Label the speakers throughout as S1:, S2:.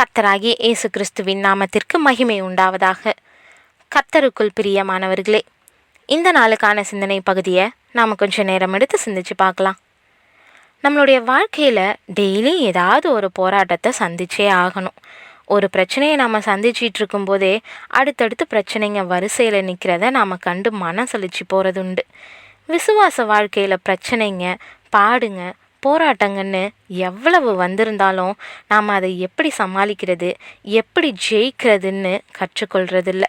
S1: கர்த்தராகிய இயேசு கிறிஸ்துவின் நாமத்திற்கு மகிமை உண்டாவதாக. கர்த்தருக்குள் பிரியமானவர்களே, இந்த நாளுக்கான சிந்தனை பகுதியை நாம் கொஞ்சம் நேரம் எடுத்து சிந்திச்சு பார்க்கலாம். நம்மளுடைய வாழ்க்கையில் டெய்லி ஏதாவது ஒரு போராட்டத்தை சந்திச்சே ஆகணும். ஒரு பிரச்சனையை நாம் சந்திச்சிட்டு இருக்கும்போதே அடுத்தடுத்து பிரச்சனைங்க வரிசையில் நிற்கிறத நாம் கண்டு மனசலிச்சு போகிறது உண்டு. விசுவாச வாழ்க்கையில் பிரச்சனைங்க, பாடுங்க, போராட்டங்கன்னு எவ்வளவு வந்திருந்தாலும் நாம் அதை எப்படி சமாளிக்கிறது, எப்படி ஜெயிக்கிறதுன்னு கற்றுக்கொள்றதில்ல.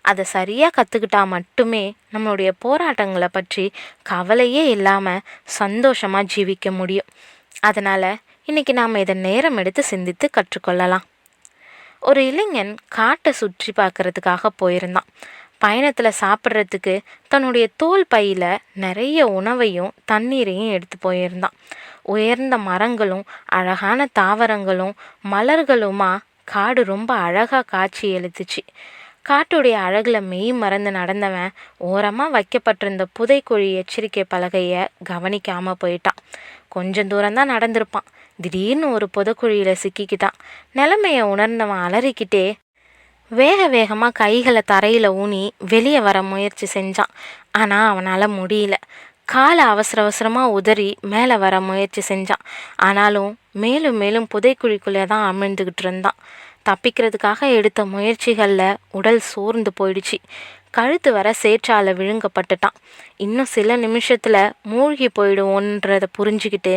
S1: அதை சரியாக கற்றுக்கிட்டா மட்டுமே நம்மளுடைய போராட்டங்களை பற்றி கவலையே இல்லாமல் சந்தோஷமாக ஜீவிக்க முடியும். அதனால் இன்றைக்கி நாம் இதை நேரம் எடுத்து சிந்தித்து கற்றுக்கொள்ளலாம். ஒரு இளைஞன் காட்டை சுற்றி பார்க்கறதுக்காக போயிருந்தான். பயணத்தில் சாப்பிட்றதுக்கு தன்னுடைய தோல் பையில் நிறைய உணவையும் தண்ணீரையும் எடுத்து போயிருந்தான். உயர்ந்த மரங்களும் அழகான தாவரங்களும் மலர்களுமா காடு ரொம்ப அழகாக காட்சி அளித்துச்சு. காட்டுடைய அழகில் மெய் மறந்து நடந்தவன் ஓரமாக வைக்கப்பட்டிருந்த புதைக்குழி எச்சரிக்கை பலகையை கவனிக்காமல் போயிட்டான். கொஞ்சம் தூரம்தான் நடந்திருப்பான். திடீர்னு ஒரு புதைக்குழியில் சிக்கிக்கிட்டான். நிலைமையை உணர்ந்தவன் அலறிக்கிட்டே வேக வேகமாக கைகளை தரையில் ஊனி வெளியே வர முயற்சி செஞ்சான். ஆனால் அவனால் முடியல. காலை அவசர அவசரமாக உதறி மேலே வர முயற்சி செஞ்சான். ஆனாலும் மேலும் மேலும் புதைக்குழிக்குள்ளே தான் அமிழ்ந்துக்கிட்டு இருந்தான். தப்பிக்கிறதுக்காக எடுத்த முயற்சிகளில் உடல் சோர்ந்து போயிடுச்சு. கழுத்து வர சேற்றால் விழுங்கப்பட்டுட்டான். இன்னும் சில நிமிஷத்தில் மூழ்கி போயிடுவோன்றதை புரிஞ்சுக்கிட்டு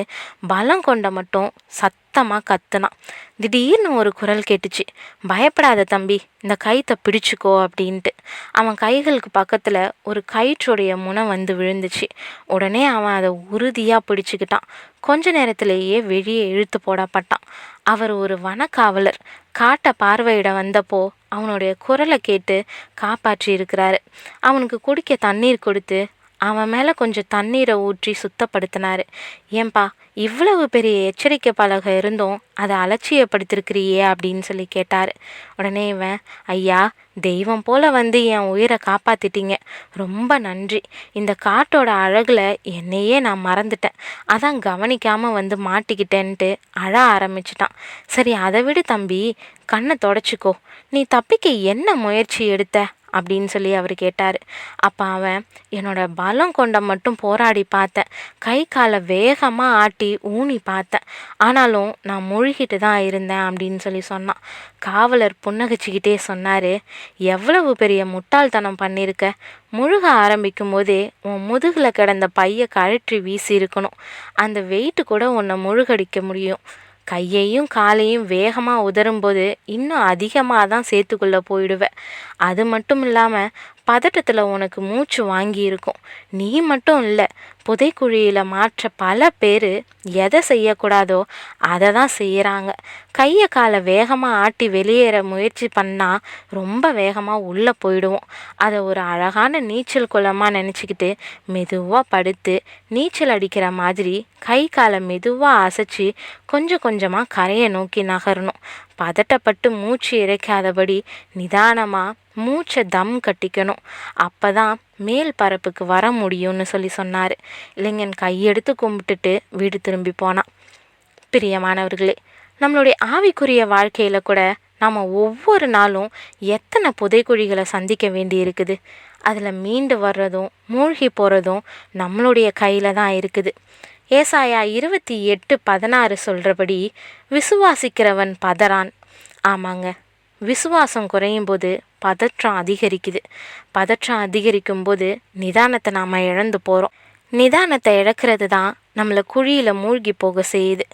S1: பலம் கொண்ட மட்டும் சத்தமாக கத்துனான். திடீர்னு ஒரு குரல் கேட்டுச்சு, பயப்படாத தம்பி, இந்த கயித்தை பிடிச்சிக்கோ அப்படின்ட்டு. அவன் கைகளுக்கு பக்கத்தில் ஒரு கயிற்றுடைய முனை வந்து விழுந்துச்சு. உடனே அவன் அதை உறுதியாக பிடிச்சிக்கிட்டான். கொஞ்ச நேரத்திலேயே வெளியே இழுத்து போடப்பட்டான். அவர் ஒரு வனக்காவலர். காட்டை பார்வையிட வந்தப்போ அவனுடைய குரலை கேட்டு காப்பாற்றி இருக்கிறாரு. அவனுக்கு குடிக்க தண்ணீர் கொடுத்து அவன் மேலே கொஞ்சம் தண்ணீரை ஊற்றி சுத்தப்படுத்தினாரு. ஏன்பா, இவ்வளவு பெரிய எச்சரிக்கை பலகை இருந்தும் அதை அலட்சியப்படுத்திருக்கிறியே அப்படின்னு சொல்லி கேட்டார். உடனே இவன், ஐயா, தெய்வம் போல் வந்து என் உயிரை காப்பாற்றிட்டீங்க, ரொம்ப நன்றி. இந்த காட்டோட அழகில் என்னையே நான் மறந்துட்டேன், அதான் கவனிக்காமல் வந்து மாட்டிக்கிட்டேன்ட்டு அழ ஆரம்பிச்சிட்டான். சரி, அதை விடு தம்பி, கண்ணை தொடச்சிக்கோ, நீ தப்பிக்க என்ன முயற்சி எடுத்த அப்படின்னு சொல்லி அவர் கேட்டார். அப்போ அவன், என்னோட பலம் கொண்ட மட்டும் போராடி பார்த்தேன், கை காலை வேகமாக ஆட்டி ஊனி பார்த்தேன், ஆனாலும் நான் மூழ்கிட்டு தான் இருந்தேன் அப்படின்னு சொல்லி சொன்னான். காவலர் புன்னகைச்சிக்கிட்டே சொன்னார், எவ்வளவு பெரிய முட்டாள்தனம் பண்ணியிருக்க. முழுக ஆரம்பிக்கும் போதே உன் முதுகில் கிடந்த பையை கழற்றி வீசி இருக்கணும். அந்த வெயிட்டு கூட உன்னை முழுகடிக்க முடியும். கையையும் காலையும் வேகமாக உதரும்போது இன்னும் அதிகமாக தான் சேர்த்துக்குள்ளே போயிடுவேன். அது மட்டும் இல்லாமல் பதட்டத்தில் உனக்கு மூச்சு வாங்கி இருக்கும். நீ மட்டும் இல்லை, புதைக்குழியில் மாற்ற பல பேர் எதை செய்யக்கூடாதோ அதை தான் செய்கிறாங்க. கையை காலை வேகமாக ஆட்டி வெளியேற முயற்சி பண்ணால் ரொம்ப வேகமாக உள்ளே போயிடுவோம். அதை ஒரு அழகான நீச்சல் குளமாக நினச்சிக்கிட்டு மெதுவாக படுத்து நீச்சல் அடிக்கிற மாதிரி கை காலை மெதுவாக அசைச்சி கொஞ்சம் கொஞ்சமாக கரையை நோக்கி நகரணும். பதட்டப்பட்டு மூச்சு இறைக்காதபடி நிதானமாக மூச்சை தம் கட்டிக்கணும். அப்போ தான் மேல் பரப்புக்கு வர முடியும்னு சொல்லி சொன்னார். இளைஞன் கையெடுத்து கும்பிட்டுட்டு வீடு திரும்பி போனான். பிரியமானவர்களே, நம்மளுடைய ஆவிக்குரிய வாழ்க்கையில் கூட நாம் ஒவ்வொரு நாளும் எத்தனை புதைக்குழிகளை சந்திக்க வேண்டி இருக்குது. அதில் மீண்டு வர்றதும் மூழ்கி போகிறதும் நம்மளுடைய கையில் தான் இருக்குது. ஏசாயா 28:16 சொல்கிறபடி, விசுவாசிக்கிறவன் பதறான். ஆமாங்க, விசுவாசம் குறையும் போது பதற்றம் அதிகரிக்குது. பதற்றம் அதிகரிக்கும் போது நிதானத்தை நாம் இழந்து போகிறோம். நிதானத்தை இழக்கிறது தான் நம்மளை குழியில் மூழ்கி போக செய்யுது.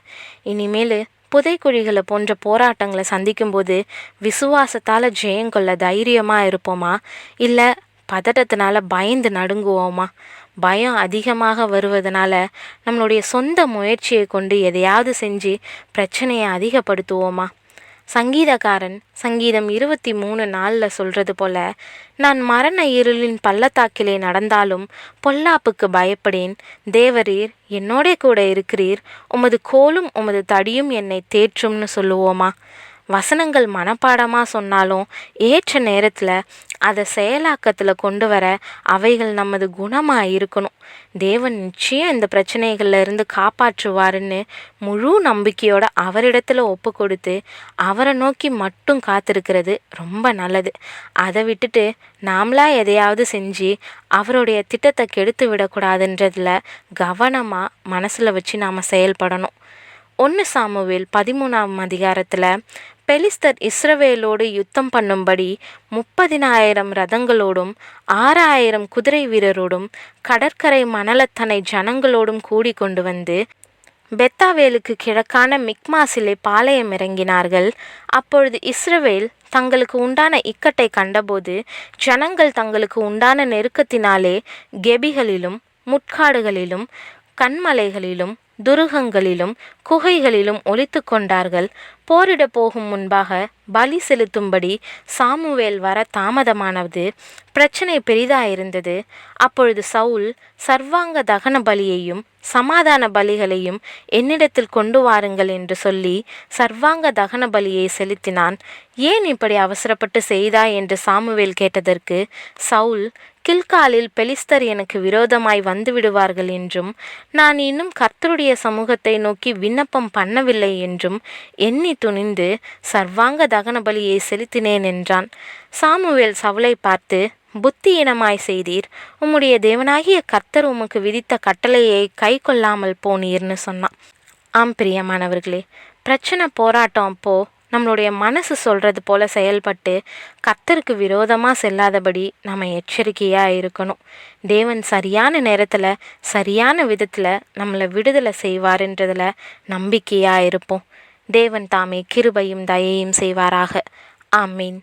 S1: இனிமேல் புதைக்குழிகளை போன்ற போராட்டங்களை சந்திக்கும்போது விசுவாசத்தால் ஜெயங்கொள்ள தைரியமாக இருப்போமா, இல்லை பதட்டத்தினால பயந்து நடுங்குவோமா? பயம் அதிகமாக வருவதனால நம்மளுடைய சொந்த முயற்சியை கொண்டு எதையாவது செஞ்சு பிரச்சனையை அதிகப்படுத்துவோமா? சங்கீதக்காரன் சங்கீதம் 23:4 சொல்கிறது போல, நான் மரண இருளின் பள்ளத்தாக்கிலே நடந்தாலும் பொல்லாப்புக்கு பயப்படேன், தேவரீர் என்னோட கூட இருக்கிறீர், உமது கோலும் உமது தடியும் என்னை தேற்றும்னு சொல்லுவோமா? வசனங்கள் மனப்பாடமாக சொன்னாலும் ஏற்ற நேரத்தில் அதை செயலாக்கத்தில் கொண்டு வர அவைகள் நமது குணமாக இருக்கணும். தேவன் நிச்சயம் இந்த பிரச்சனைகள்ல இருந்து காப்பாற்றுவாருன்னு முழு நம்பிக்கையோட அவரிடத்துல ஒப்பு கொடுத்து அவரை நோக்கி மட்டும் காத்திருக்கிறது ரொம்ப நல்லது. அதை விட்டுட்டு நாமளா எதையாவது செஞ்சு அவருடைய திட்டத்தை கெடுத்து விடக்கூடாதுன்றதுல கவனமாக மனசில் வச்சு நாம் செயல்படணும். 1 சாமுவேல் 13ஆம் அதிகாரத்தில் பெலிஸ்தர் இஸ்ரவேலோடு யுத்தம் பண்ணும்படி 30,000 ரதங்களோடும் 6,000 குதிரை வீரரோடும் கடற்கரை மணலத்தனை ஜனங்களோடும் கூடி கொண்டு வந்து பெத்தாவேலுக்கு கிழக்கான மிக்மாசிலே பாளையம் இறங்கினார்கள். அப்பொழுது இஸ்ரவேல் தங்களுக்கு உண்டான இக்கட்டை கண்டபோது ஜனங்கள் தங்களுக்கு உண்டான நெருக்கத்தினாலே கெபிகளிலும் முட்காடுகளிலும் கண்மலைகளிலும் துருகங்களிலும் குகைகளிலும் ஒளித்து கொண்டார்கள். போரிட போகும் முன்பாக பலி செலுத்தும்படி சாமுவேல் வர தாமதமானது பிரச்சனை பெரிதாயிருந்தது. அப்பொழுது சவுல், சர்வாங்க தகன பலியையும் சமாதான பலிகளையும் என்னிடத்தில் கொண்டு வாருங்கள் என்று சொல்லி சர்வாங்க தகன பலியை செலுத்தினான். ஏன் இப்படி அவசரப்பட்டு செய்தாய் என்று சாமுவேல் கேட்டதற்கு சவுல், கில்காலில் பெலிஸ்தர் எனக்கு விரோதமாய் வந்து விடுவார்கள் என்றும் நான் இன்னும் கர்த்தருடைய சமூகத்தை நோக்கி விண்ணப்பம் பண்ணவில்லை என்றும் எண்ணி துணிந்து சர்வாங்க தகன பலியை செலுத்தினேன் என்றான். சாமுவேல் சவுலை பார்த்து, புத்தியீனமாய் செய்தீர், உம்முடைய தேவனாகிய கர்த்தர் உமக்கு விதித்த கட்டளையை கை கொள்ளாமல் போனீர்னு சொன்னான். ஆம் பிரியமானவர்களே, பிரச்சனை போராட்டம் அப்போ நம்மளுடைய மனசு சொல்கிறது போல் செயல்பட்டு கர்த்தருக்கு விரோதமாக செல்லாதபடி நம்ம எச்சரிக்கையாக இருக்கணும். தேவன் சரியான நேரத்தில் சரியான விதத்தில் நம்மளை விடுதலை செய்வார்ன்றதில் நம்பிக்கையாக இருப்போம். தேவன் தாமே கிருபையும் தயையும் செய்வாராக. ஆமீன்.